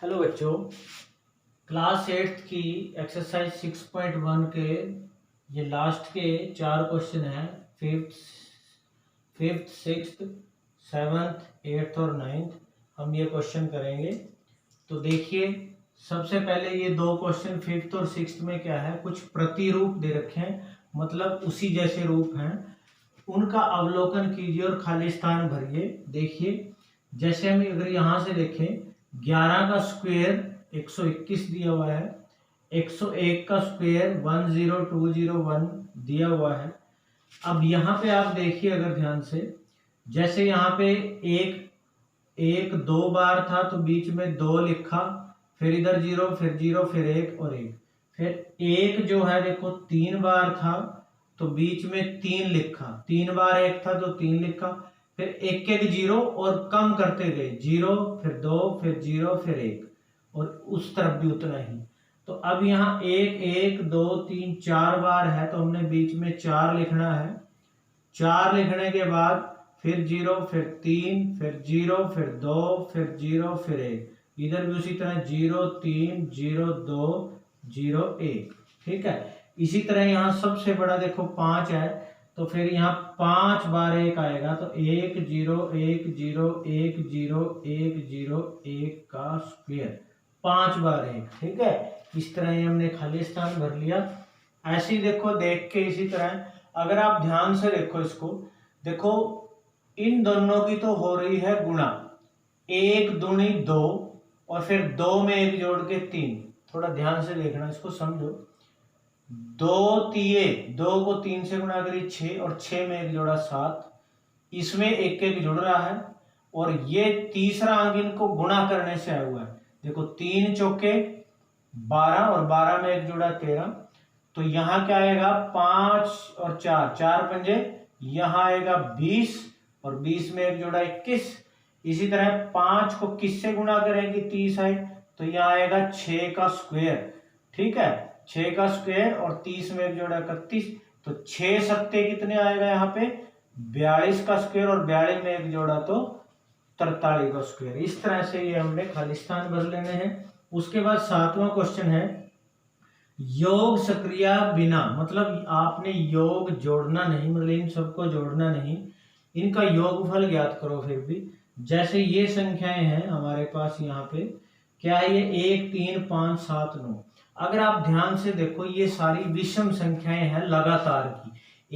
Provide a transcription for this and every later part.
Hello बच्चों, class 8 की exercise 6.1 के ये लास्ट के 4 क्वेश्चन हैं। फिफ्थ सिक्स्थ सेवन्थ एट्थ और नाइन्थ हम ये क्वेश्चन करेंगे। तो देखिए, सबसे पहले ये दो क्वेश्चन फिफ्थ और सिक्स्थ में क्या है, कुछ प्रतिरूप दे रखे हैं, मतलब उसी जैसे रूप हैं, उनका अवलोकन कीजिए और खाली स्थान भरिए। देखिए, जैसे हम अगर यहाँ से देखें, 11 का स्क्वायर 121 दिया हुआ है, 101 का स्क्वायर 10201 दिया हुआ है। अब यहाँ पे आप देखिए अगर ध्यान से, जैसे यहाँ पे एक एक दो बार था तो बीच में 2 लिखा, फिर इधर 0, फिर 0, फिर 1 और 1, फिर एक जो है देखो 3 बार था तो बीच में 3 लिखा, 3 बार 1 था तो 3 लिखा, फिर एक एक 0 और कम करते गए, 0 फिर 2 फिर 0 फिर 1 और उस तरफ भी उतना ही। तो अब यहाँ 1 1 2 3 4 बार है तो हमने बीच में 4 लिखना है। 4 लिखने के बाद फिर 0 फिर 3 फिर 0 फिर 2 फिर 0 फिर 1, इधर भी उसी तरह 0 3 0 2 0 1। ठीक है, इसी तरह यहाँ सबसे बड़ा देखो 5 है तो फिर यहाँ 5 बार 1 आएगा तो 1 0 1 0 1 0 1 0 1 का स्क्वायर 5 बार 1। ठीक है, इस तरह ही हमने खाली स्थान भर लिया। ऐसे ही देखो, देख के इसी तरह अगर आप ध्यान से देखो इसको, देखो इन दोनों की तो हो रही है गुणा, 1 दूनी 2 और फिर 2 में 1 जोड़ के 3। थोड़ा ध्यान से देखना, इसको समझो। 2 तिये 2 को 3 से गुणा करी 6 और 6 में 1 जोड़ा 7, इसमें 1 1 जुड़ रहा है और ये तीसरा अंक इनको गुणा करने से आया हुआ है। देखो 3 चौके 12 और 12 में 1 जोड़ा 13, तो यहां क्या आएगा 5 और 4 4 पंजे, यहां आएगा 20 और 20 में 1 जोड़ा 21। इसी तरह 5 को किससे गुणा करेंगे 30 आए तो यहां आएगा 6 का स्क्वायर। ठीक है, 6 का स्क्वायर और 30 में 1 जोड़ा 31, तो 6 सत्ते कितने आएगा यहाँ पे 42 का स्क्वायर और 42 में 1 जोड़ा तो 43 का स्क्वायर। इस तरह से ये हमने खाली स्थान भर लेने हैं। उसके बाद 7वां क्वेश्चन है योग सक्रिया बिना, मतलब आपने योग जोड़ना नहीं, मतलब इन सबको जोड़ना नहीं, इनका योगफल ज्ञात करो। फिर भी जैसे ये संख्याएं हैं हमारे पास, यहाँ पे क्या है, ये 1 3 5 7 9। अगर आप ध्यान से देखो, ये सारी विषम संख्याएं हैं लगातार की,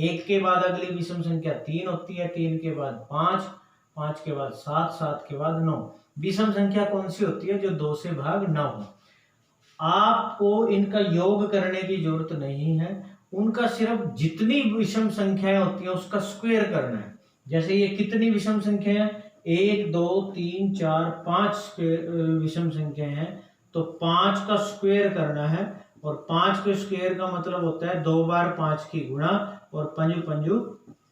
1 के बाद अगली विषम संख्या 3 होती है, 3 के बाद 5, 5 के बाद 7, 7 के बाद 9। विषम संख्या कौन सी होती है, जो 2 से भाग ना हो। आपको इनका योग करने की जरूरत नहीं है, उनका सिर्फ जितनी विषम संख्याएं होती हैं उसका स्क्वायर करना है। जैसे ये कितनी विषम संख्या है, 1 2 3 4 5 विषम संख्या है, तो 5 का स्क्वायर करना है। और 5 के स्क्वायर का मतलब होता है 2 बार 5 की गुणा और 5 पंजू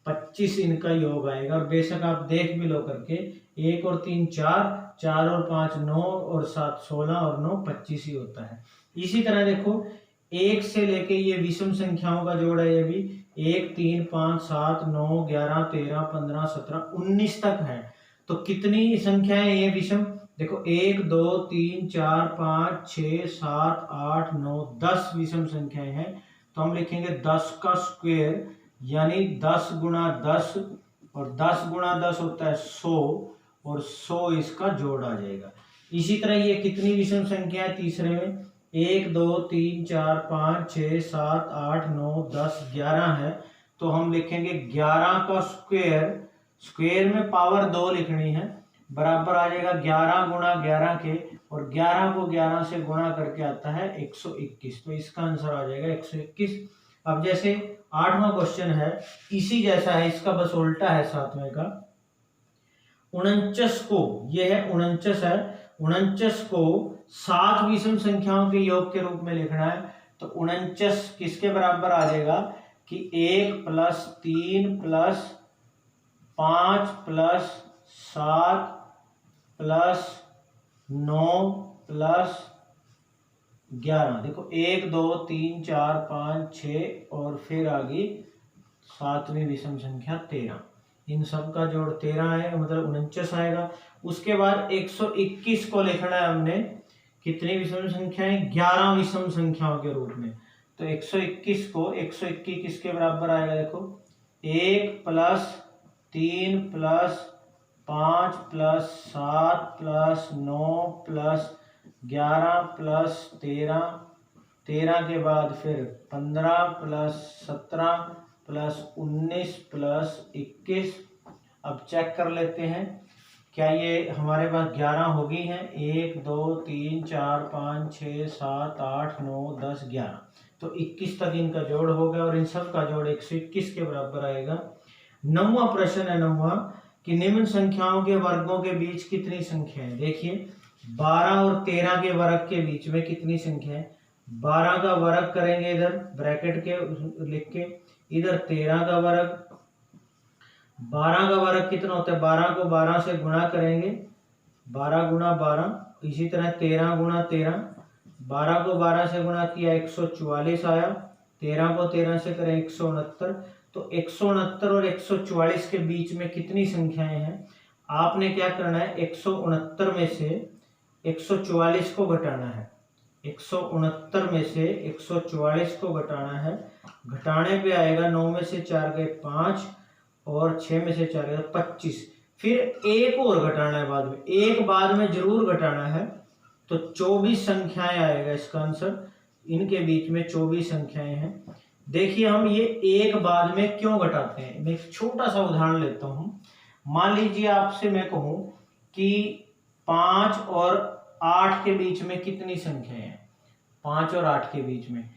25 इनका योग आएगा। और बेशक आप देख भी लो करके, 1 और 3 4, 4 और 5 9 और 7 16 और 9 25 ही होता है। इसी तरह देखो, 1 से लेके ये विषम संख्याओं का जोड़ है, ये भी 1 3 5 7 9 11 13 15 17 19 तक है। तो कितनी संख्याएं ये विषम, देखो 1 2 3 4 5 6 7 8 9 10 विषम संख्याएं हैं। तो हम लिखेंगे 10 का स्क्वायर, यानी 10 गुणा 10 और 10 गुणा 10 होता है 100 और 100 इसका जोड़ आ जाएगा। इसी तरह ये कितनी विषम संख्या है तीसरे में, 1 2 3 4 5 6 7 8 9 10 11 है। तो हम लिखेंगे 11 का स्क्वायर, स्क्वायर में पावर 2 लिखनी है, बराबर आ जाएगा 11 गुणा 11 के, और 11 को 11 से गुणा करके आता है 121। तो इसका आंसर आ जाएगा 121। अब जैसे 8वां क्वेश्चन है, इसी जैसा है, इसका बस उल्टा है 7वें का। 49 को, यह है 49 है, 49 को 7 विषम संख्याओं के योग के रूप में लिखना है। तो 49 किसके बराबर आ जाएगा कि 1 + 3 + 5 + 7 + 9 + 11। देखो 1 2 3 4 5 6 और फिर आ गई 7वीं विषम संख्या 13। इन सब का जोड़ 13 है, मतलब 49 आएगा। उसके बाद 121 को लिखना है हमने कितनी विषम संख्याएं? 11 विषम संख्याओं के रूप में। तो 121 को 121 किसके बराबर आएगा? देखो 1 + 3 + 5 + 7 + 9 + 11 + 13, 13 के बाद फिर 15 + 17 + 19 + 21। अब चेक कर लेते हैं क्या ये हमारे पास 11 हो गई हैं? 1 2 3 4 5 6 7 8 9 10 11। तो 21 तक इनका जोड़ हो गया और इन सब का जोड़ 121 के बराबर आएगा। 9वां प्रश्न है 9वां कि निम्न संख्याओं के वर्गों के बीच कितनी संख्या है? देखिए 12 और 13 के वर्ग के बीच में कितनी संख्या है? 12 का वर्ग करेंगे इधर ब्रैकेट के लिख के, इधर 13 का वर्ग। 12 का वर्ग कितना होता है? 12 को 12 से गुणा करेंगे, 12 × 12। इसी तरह 13 × 13, 12 को 12 से गुणा किया 144 आया, 13 को 13 से करें 169। तो 169 और 144 के बीच में कितनी संख्याएं हैं? आपने क्या करना है? 169 में से 144 को घटाना है। 169 में से 144 को घटाना है। घटाने पे आएगा 9 में से 4 गए 5 और 6 में से 4 गए 25। फिर एक और घटाना है बाद में, एक बाद में जरूर घटाना है। तो 24 संख्याएं आएगा इसका आंसर। इनके बीच में 24 संख्याएं हैं। देखिए हम ये एक बाद में क्यों घटाते हैं, मैं एक छोटा सा उदाहरण लेता हूं। मान लीजिए आपसे मैं कहूं कि 5 और 8 के बीच में कितनी संख्याएं हैं? 5 और 8 के बीच में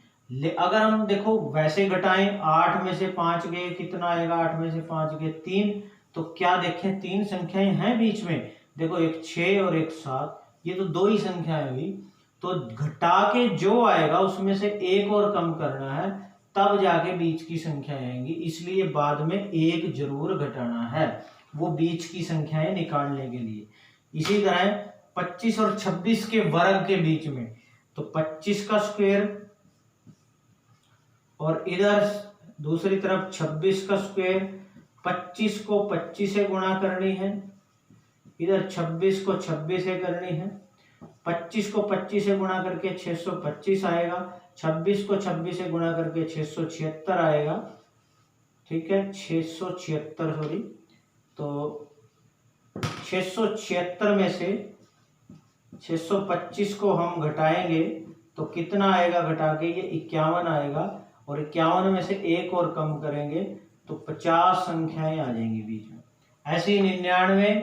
अगर हम देखो वैसे घटाएं, 8 में से 5 गए कितना आएगा? 8 में से 5 गए 3। तो क्या देखें 3 संख्याएं हैं बीच में। देखो एक 6 और एक 7, ये तो 2 ही संख्याएं हुई। तो घटा के जो आएगा उसमें से एक और कम करना है, तब जाके बीच की संख्याएं आएंगी। इसलिए बाद में एक जरूर घटाना है वो बीच की संख्याएं निकालने के लिए। इसी तरह 25 और 26 के वर्ग के बीच में, तो 25 का स्क्वायर और इधर दूसरी तरफ 26 का स्क्वायर। 25 को 25 से गुणा करनी है, इधर 26 को 26 से करनी है। 25 को 25 से गुणा करके 625 आएगा, 26 को 26 से गुणा करके 676 आएगा। ठीक है 676 सॉरी। तो 676 में से 625 को हम घटाएंगे तो कितना आएगा? घटा के ये 51 आएगा और 51 में से एक और कम करेंगे तो 50 संख्याएं आ जाएंगी बीच में। ऐसे ही 99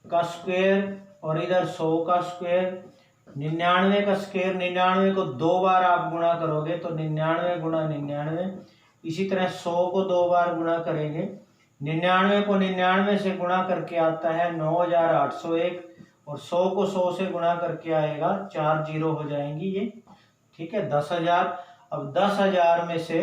का स्क्वायर और इधर 100 का स्क्वायर। 99 का स्क्वायर, 99 को 2 बार आप गुणा करोगे तो 99 × 99। इसी तरह 100 को 2 बार गुणा करेंगे। 99 को 99 से गुणा करके आता है 9801 और 100 को 100 से गुणा करके आएगा 4 जीरो हो जाएंगी ये। ठीक है 10,000। अब 10,000 में से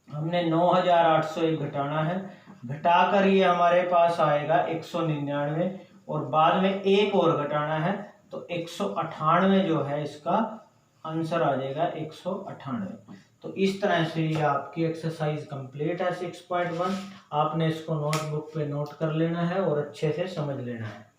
हमने 9,801 घटाना है। घटाकर ये हमारे पास आएगा 199 और बाद में एक और घटाना है तो 198 जो है इसका आंसर आ जाएगा 198। तो इस तरह से ये आपकी एक्सरसाइज कंप्लीट है 6.1। आपने इसको नोटबुक पे नोट कर लेना है और अच्छे से समझ लेना है।